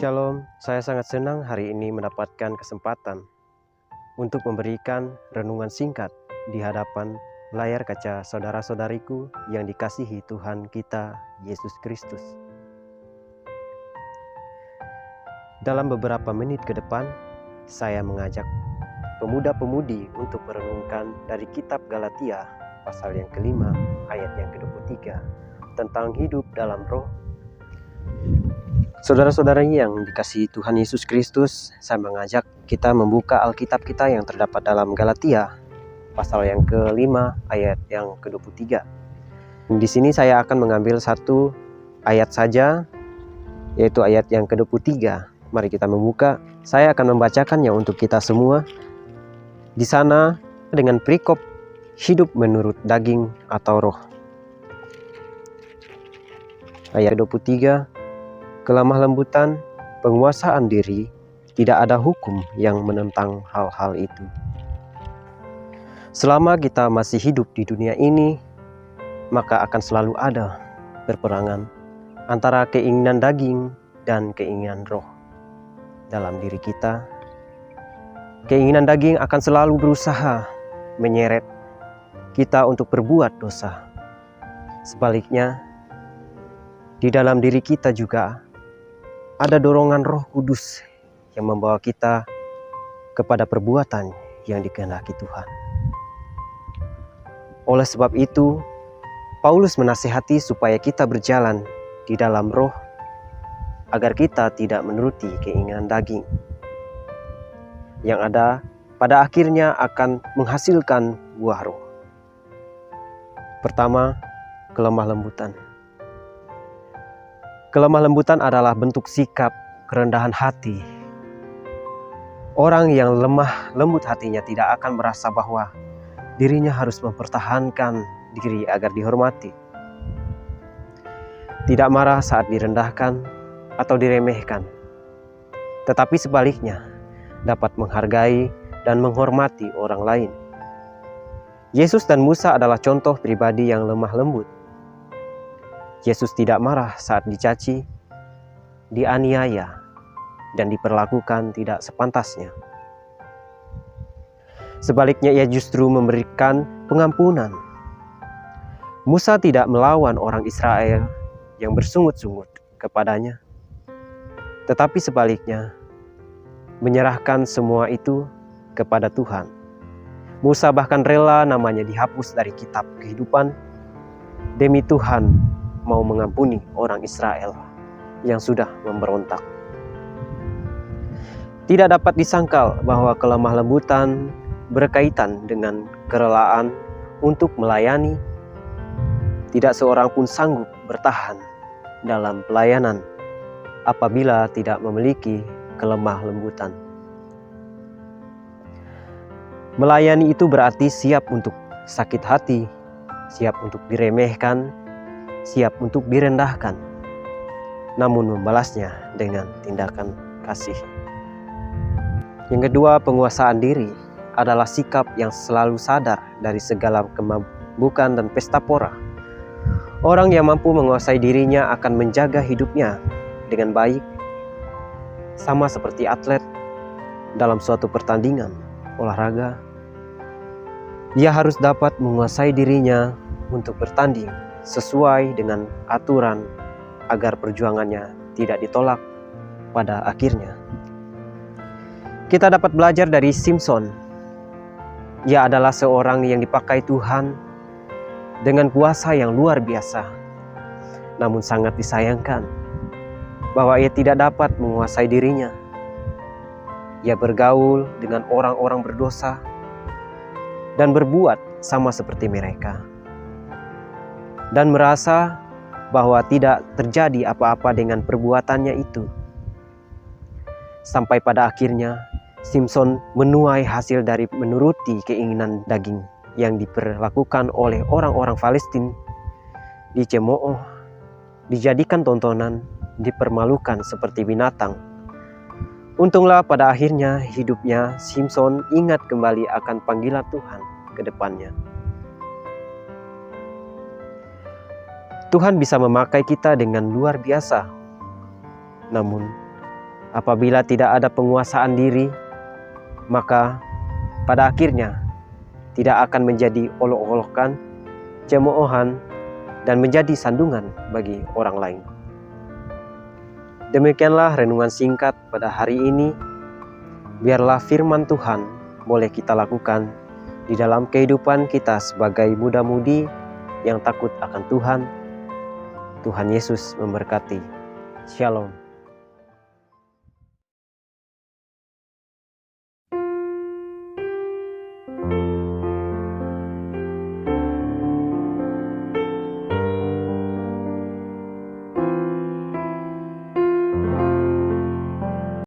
Shalom, saya sangat senang hari ini mendapatkan kesempatan untuk memberikan renungan singkat di hadapan layar kaca saudara-saudariku yang dikasihi Tuhan kita, Yesus Kristus. Dalam beberapa menit ke depan, saya mengajak pemuda-pemudi untuk merenungkan dari kitab Galatia, pasal yang kelima, ayat yang ke-23, tentang hidup dalam roh. Saudara-saudara yang dikasihi Tuhan Yesus Kristus, saya mengajak kita membuka Alkitab kita yang terdapat dalam Galatia, pasal yang ke-5, ayat yang ke-23. Di sini saya akan mengambil satu ayat saja, yaitu ayat yang ke-23. Mari kita membuka. Saya akan membacakannya untuk kita semua. Di sana dengan perikop hidup menurut daging atau roh. Ayat 23. Kelemah lembutan, penguasaan diri, tidak ada hukum yang menentang hal-hal itu. Selama kita masih hidup di dunia ini, maka akan selalu ada perperangan antara keinginan daging dan keinginan roh dalam diri kita. Keinginan daging akan selalu berusaha menyeret kita untuk berbuat dosa. Sebaliknya, di dalam diri kita juga ada dorongan Roh Kudus yang membawa kita kepada perbuatan yang dikehendaki Tuhan. Oleh sebab itu, Paulus menasihati supaya kita berjalan di dalam roh agar kita tidak menuruti keinginan daging yang ada pada akhirnya akan menghasilkan buah roh. Pertama, kelemah lembutan. Kelemah lembutan adalah bentuk sikap kerendahan hati. Orang yang lemah lembut hatinya tidak akan merasa bahwa dirinya harus mempertahankan diri agar dihormati. Tidak marah saat direndahkan atau diremehkan, tetapi sebaliknya dapat menghargai dan menghormati orang lain. Yesus dan Musa adalah contoh pribadi yang lemah lembut. Yesus tidak marah saat dicaci, dianiaya, dan diperlakukan tidak sepantasnya. Sebaliknya, ia justru memberikan pengampunan. Musa tidak melawan orang Israel yang bersungut-sungut kepadanya, tetapi sebaliknya menyerahkan semua itu kepada Tuhan. Musa bahkan rela namanya dihapus dari kitab kehidupan demi Tuhan mau mengampuni orang Israel yang sudah memberontak. Tidak dapat disangkal bahwa kelemah lembutan berkaitan dengan kerelaan untuk melayani. Tidak seorang pun sanggup bertahan dalam pelayanan apabila tidak memiliki kelemah lembutan. Melayani itu berarti siap untuk sakit hati, siap untuk diremehkan, siap untuk direndahkan, namun membalasnya dengan tindakan kasih. Yang kedua, penguasaan diri adalah sikap yang selalu sadar dari segala kemabukan dan pesta pora. Orang yang mampu menguasai dirinya akan menjaga hidupnya dengan baik, sama seperti atlet dalam suatu pertandingan olahraga. Ia harus dapat menguasai dirinya untuk bertanding sesuai dengan aturan agar perjuangannya tidak ditolak pada akhirnya. Kita dapat belajar dari Simson. Ia adalah seorang yang dipakai Tuhan dengan kuasa yang luar biasa. Namun sangat disayangkan bahwa ia tidak dapat menguasai dirinya. Ia bergaul dengan orang-orang berdosa dan berbuat sama seperti mereka, dan merasa bahwa tidak terjadi apa-apa dengan perbuatannya itu. Sampai pada akhirnya Simson menuai hasil dari menuruti keinginan daging yang diperlakukan oleh orang-orang Palestina, dicemooh, dijadikan tontonan, dipermalukan seperti binatang. Untunglah pada akhirnya hidupnya Simson ingat kembali akan panggilan Tuhan ke depannya. Tuhan bisa memakai kita dengan luar biasa. Namun Apabila tidak ada penguasaan diri, maka pada akhirnya tidak akan menjadi olok-olokan, cemoohan, dan menjadi sandungan bagi orang lain. Demikianlah renungan singkat pada hari ini. Biarlah firman Tuhan boleh kita lakukan di dalam kehidupan kita sebagai muda-mudi yang takut akan Tuhan. Tuhan Yesus memberkati. Shalom.